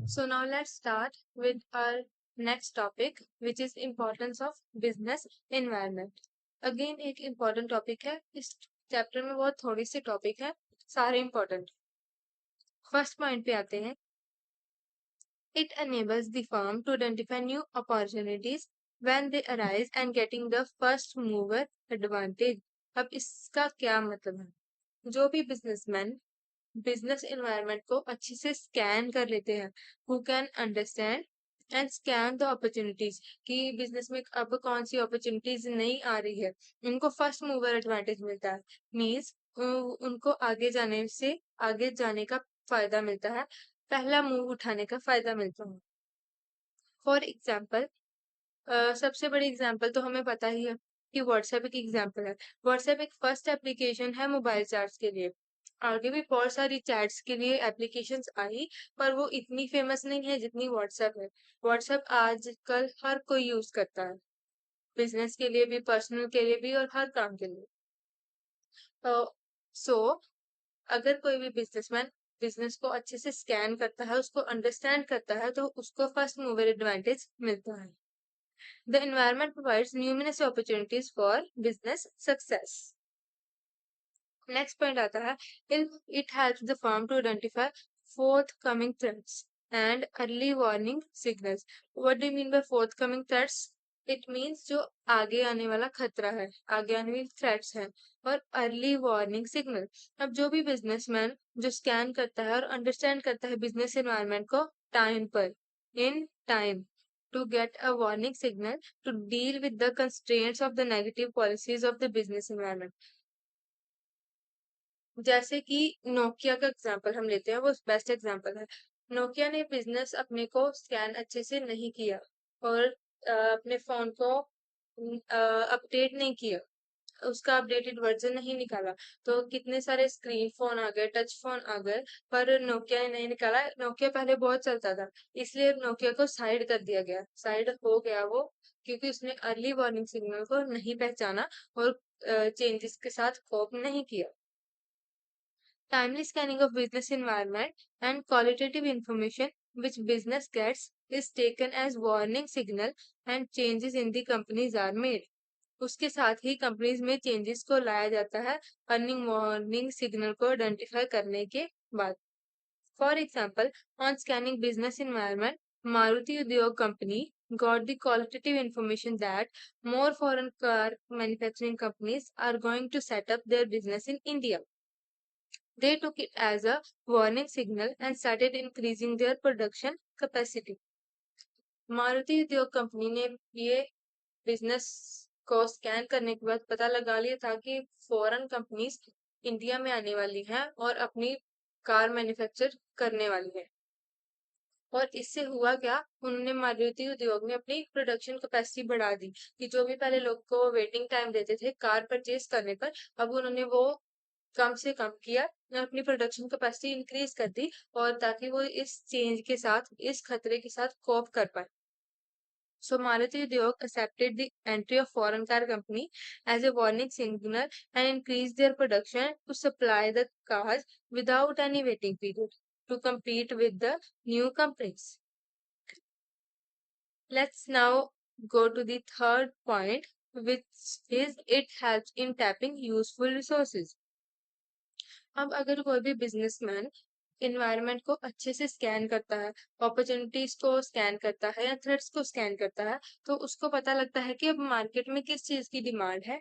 So now let's start with our next topic, which is importance of business environment. Again एक important topic है, इस chapter में बहुत थोड़ी सी टॉपिक है, सारे important. फर्स्ट पॉइंट पे आते हैं. It enables the firm to identify new opportunities when they arise and getting the first mover advantage. अब इसका क्या मतलब है? जो भी बिजनेसमैन बिजनेस एनवायरनमेंट को अच्छे से स्कैन कर लेते हैं, who can understand and scan the opportunities कि बिजनेस में अब कौन सी अपॉर्चुनिटीज नहीं आ रही है, उनको फर्स्ट मूवर एडवांटेज मिलता है. मीन्स उनको आगे जाने का फायदा मिलता है, पहला मूव उठाने का फायदा मिलता है. फॉर एग्जाम्पल, सबसे बड़ी एग्जाम्पल तो हमें पता ही है कि व्हाट्सएप एक एग्जाम्पल है. व्हाट्सएप एक फर्स्ट एप्लीकेशन है मोबाइल चैट्स के लिए. आगे भी बहुत सारी चैट्स के लिए एप्लीकेशंस आई, पर वो इतनी फेमस नहीं है जितनी व्हाट्सएप है. व्हाट्सएप आजकल हर कोई यूज करता है, बिजनेस के लिए भी, पर्सनल के लिए भी और हर काम के लिए. सो अगर कोई भी बिजनेसमैन बिजनेस को अच्छे से स्कैन करता है, उसको अंडरस्टैंड करता है, तो उसको फर्स्ट मूवर एडवांटेज मिलता है. The environment provides numerous opportunities for business success. Next point आता है, it helps the firm to identify forthcoming threats and early warning signals. What do you mean by forthcoming threats? It means जो आगे आने वाला खतरा है, आगे आने वाली थ्रेट्स है, और अर्ली वार्निंग सिग्नल. अब जो भी बिजनेसमैन जो स्कैन करता है और अंडरस्टैंड करता है बिजनेस एनवायरनमेंट को टाइम पर, in time, to get a warning signal to deal with the constraints of the negative policies of the business environment. जैसे कि नोकिया का एग्जांपल हम लेते हैं, वो बेस्ट एग्जांपल है. नोकिया ने बिजनेस अपने को स्कैन अच्छे से नहीं किया और अपने फोन को अपडेट नहीं किया, उसका अपडेटेड वर्जन नहीं निकाला, तो कितने सारे स्क्रीन फोन आ गए, टच फोन आ गए, पर नोकिया ने नहीं निकाला. नोकिया पहले बहुत चलता था, इसलिए नोकिया को साइड कर दिया गया, साइड हो गया वो, क्योंकि उसने अर्ली वार्निंग सिग्नल को नहीं पहचाना और चेंजेस के साथ कोप नहीं किया. Timely scanning of business environment and qualitative information which business gets is taken as warning signal and changes in the companies are made. उसके साथ ही कंपनीज में चेंजेस को लाया जाता है अर्निंग वार्निंग सिग्नल को आइडेंटिफाई करने के बाद. For example, on scanning business environment, Maruti Udyog Company got the qualitative information that more foreign car manufacturing companies are going to set up their business in India. They took it as a warning signal and started increasing their production capacity. Maruti उद्योग company ने ये business को scan करने के बाद पता लगा लिया था कि फॉरेन कंपनीज इंडिया में आने वाली हैं और अपनी कार मैन्युफैक्चर करने वाली है. और इससे हुआ क्या, उन्होंने मारुति उद्योग में अपनी प्रोडक्शन कैपेसिटी बढ़ा दी, कि जो भी पहले लोग को वेटिंग टाइम देते थे कार परचेज करने पर, अब उन्होंने वो कम से कम किया और अपनी प्रोडक्शन कैपेसिटी इंक्रीज कर दी, और ताकि वो इस चेंज के साथ, इस खतरे के साथ कोप कर पाए. So Maruti Udyog accepted the entry of foreign car company as a warning signal and increased their production to supply the cars without any waiting period to compete with the new companies. Let's now go to the third point, which is it helps in tapping useful resources. अब अगर कोई भी businessman environment को अच्छे से scan करता है, opportunities को स्कैन करता है या थ्रेट्स को स्कैन करता है, तो उसको पता लगता है कि अब मार्केट में किस चीज की डिमांड है,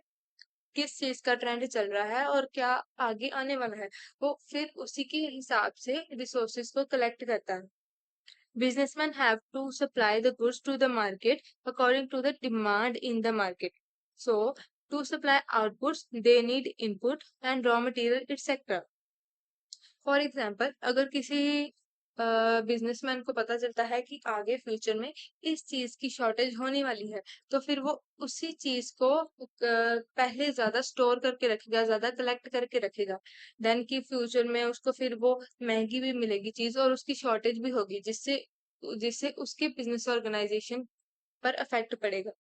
किस चीज का ट्रेंड चल रहा है और क्या आगे आने वाला है. वो फिर उसी के हिसाब से रिसोर्सेज को कलेक्ट करता है. Businessmen have to supply the goods to the market according to the demand in the market. So, to supply outputs, they need input and raw material, etc. For example, अगर किसी businessman को पता चलता है कि आगे फ्यूचर में इस चीज की शॉर्टेज होने वाली है, तो फिर वो उसी चीज को पहले ज्यादा स्टोर करके रखेगा, ज्यादा कलेक्ट करके रखेगा, देन की फ्यूचर में उसको फिर वो महंगी भी मिलेगी चीज और उसकी शॉर्टेज भी होगी, जिससे जिससे उसके बिजनेस ऑर्गेनाइजेशन पर इफेक्ट पड़ेगा.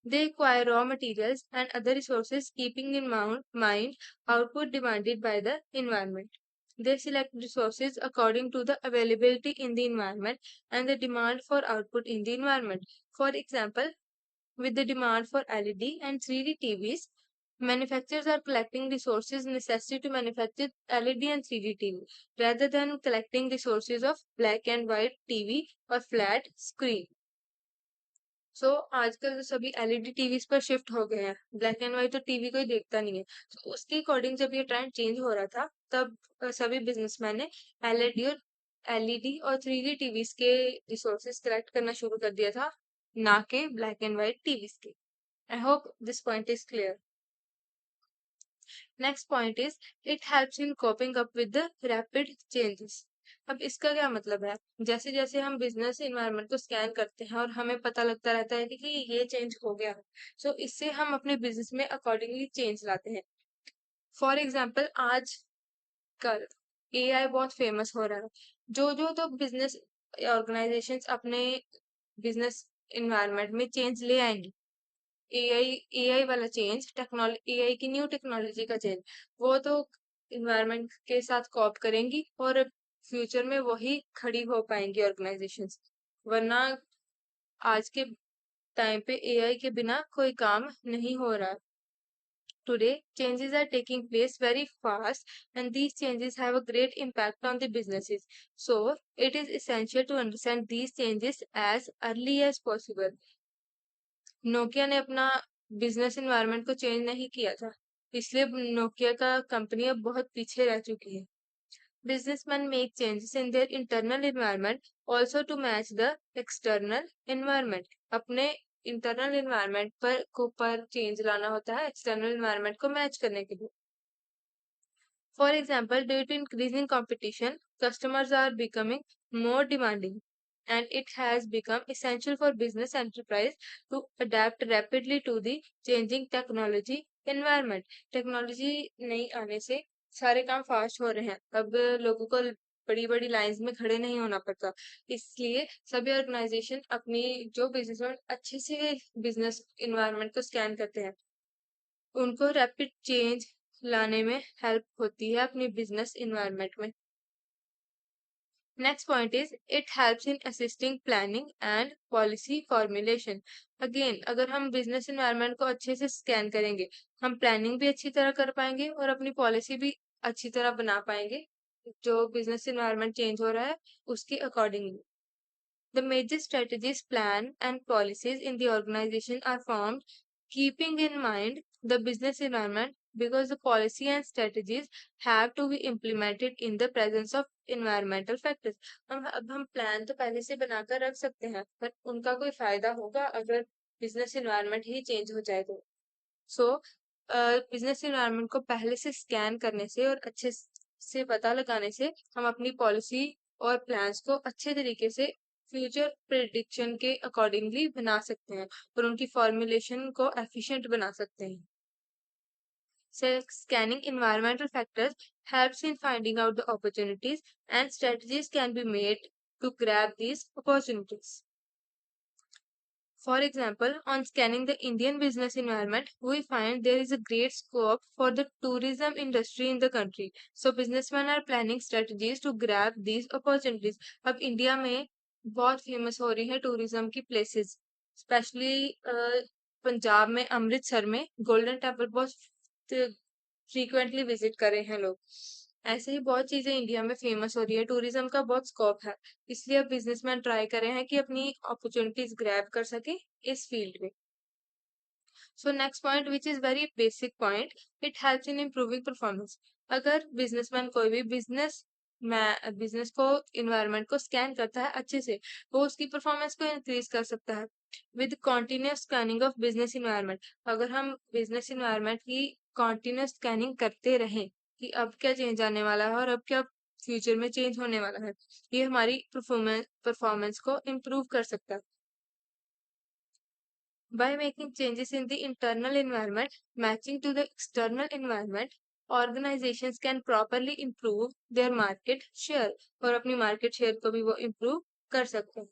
They acquire raw materials and other resources keeping in mind output demanded by the environment. They select resources according to the availability in the environment and the demand for output in the environment. For example, with the demand for LED and 3D TVs, manufacturers are collecting resources necessary to manufacture LED and 3D TV rather than collecting resources of black and white TV or flat screen. आजकल तो सभी LED TVs पर shift हो गए हैं। Black and white तो TV कोई देखता नहीं है। उसके अकॉर्डिंग जब ये ट्रेंड चेंज हो रहा था तब सभी बिजनेसमैन ने एलईडी और 3D टीवीज के रिसोर्सेज कलेक्ट करना शुरू कर दिया था, ना के ब्लैक एंड व्हाइट टीवीज के। I hope this point is clear. Next point is it helps in coping up with the rapid changes. अब इसका क्या मतलब है, जैसे जैसे हम बिजनेस इन्वायरमेंट को स्कैन करते हैं और हमें पता लगता रहता है कि ये चेंज हो गया है, इससे हम अपने बिजनेस में अकॉर्डिंगली चेंज लाते हैं। फॉर एग्जाम्पल आज कल एआई बहुत फेमस हो रहा है। जो जो तो बिजनेस ऑर्गेनाइजेशंस अपने बिजनेस इन्वायरमेंट में चेंज ले आएंगी, एआई एआई वाला चेंज, टेक्नोलॉजी एआई की न्यू टेक्नोलॉजी का चेंज, वो तो इन्वायरमेंट के साथ कॉप करेंगी और फ्यूचर में वही खड़ी हो पाएंगी ऑर्गेनाइजेशंस। वरना आज के टाइम पे एआई के बिना कोई काम नहीं हो रहा। Today, changes are taking place very fast, and these changes have a great impact on the businesses. So, it is essential to understand these changes as early as possible. Nokia ने अपना business environment को change नहीं किया था, इसलिए Nokia का company अब बहुत पीछे रह चुकी है। Businessmen make changes in their internal environment also to match the external environment. अपने इंटरनल इन्वायरमेंट पर चेंज लाना होता है एक्सटर्नल इन्वायरमेंट को मैच करने के लिए। For example, due to increasing competition, customers are becoming more demanding, and it has become essential for business enterprise to adapt rapidly to the changing technology environment. Technology नई आने से सारे काम fast हो रहे हैं, अब लोगों को बड़ी बड़ी लाइंस में खड़े नहीं होना पड़ता। इसलिए सभी ऑर्गेनाइजेशन अपनी जो बिजनेस अच्छे से बिजनेस इन्वायरमेंट को स्कैन करते हैं, उनको रैपिड चेंज लाने में हेल्प होती है अपनी बिजनेस इन्वायरमेंट में। Next point is it helps in assisting planning and policy formulation. Again, अगर हम बिजनेस इन्वायरमेंट को अच्छे से स्कैन करेंगे, हम प्लानिंग भी अच्छी तरह कर पाएंगे और अपनी पॉलिसी भी अच्छी तरह बना पाएंगे जो बिजनेस इन्वायरमेंट चेंज हो रहा है उसके accordingly. The major strategies, plan, and policies in the organization are formed keeping in mind the business environment because the policy and strategies have to be implemented in the presence of environmental factors. अब हम plan तो पहले से बनाकर रख सकते हैं, पर उनका कोई फायदा होगा अगर बिजनेस इन्वायरमेंट ही चेंज हो जाए तो। बिजनेस इन्वायरमेंट को पहले से स्कैन करने से और अच्छे से पता लगाने से हम अपनी पॉलिसी और प्लान्स को अच्छे तरीके से फ्यूचर प्रिडिक्शन के अकॉर्डिंगली बना सकते हैं और उनकी फॉर्मुलेशन को एफिशिएंट बना सकते हैं। Scanning environmental factors helps in finding out the opportunities and strategies can be made to grab these opportunities. For example, on scanning the Indian business environment, we find there is a great scope for the tourism industry in the country. So businessmen are planning strategies to grab these opportunities. अब India में बहुत famous हो रही है tourism की places, specially Punjab में अमृतसर में golden temple बहुत फ्रीक्वेंटली विजिट कर रहे हैं लोग। ऐसे ही बहुत चीजें इंडिया में फेमस हो रही है, टूरिज्म का बहुत स्कोप है, इसलिए अब बिजनेसमैन ट्राई कर रहे हैं कि अपनी अपॉर्चुनिटीज ग्रैब कर सके इस फील्ड में। So next point which is very basic point, it helps in improving performance. अगर बिजनेसमैन कोई भी बिजनेस को इन्वायरमेंट को स्कैन करता है अच्छे से, वो उसकी परफॉर्मेंस को इंक्रीज कर सकता है with continuous scanning of business environment. अगर हम बिजनेस इन्वायरमेंट की कॉन्टिन्यूस स्कैनिंग करते रहें कि अब क्या चेंज आने वाला है और अब क्या फ्यूचर में चेंज होने वाला है, ये हमारी परफॉर्मेंस को इम्प्रूव कर सकता है। By making changes in the internal environment matching to the external environment, organizations can properly improve their market share और अपनी market share को भी वो improve कर सकते हैं।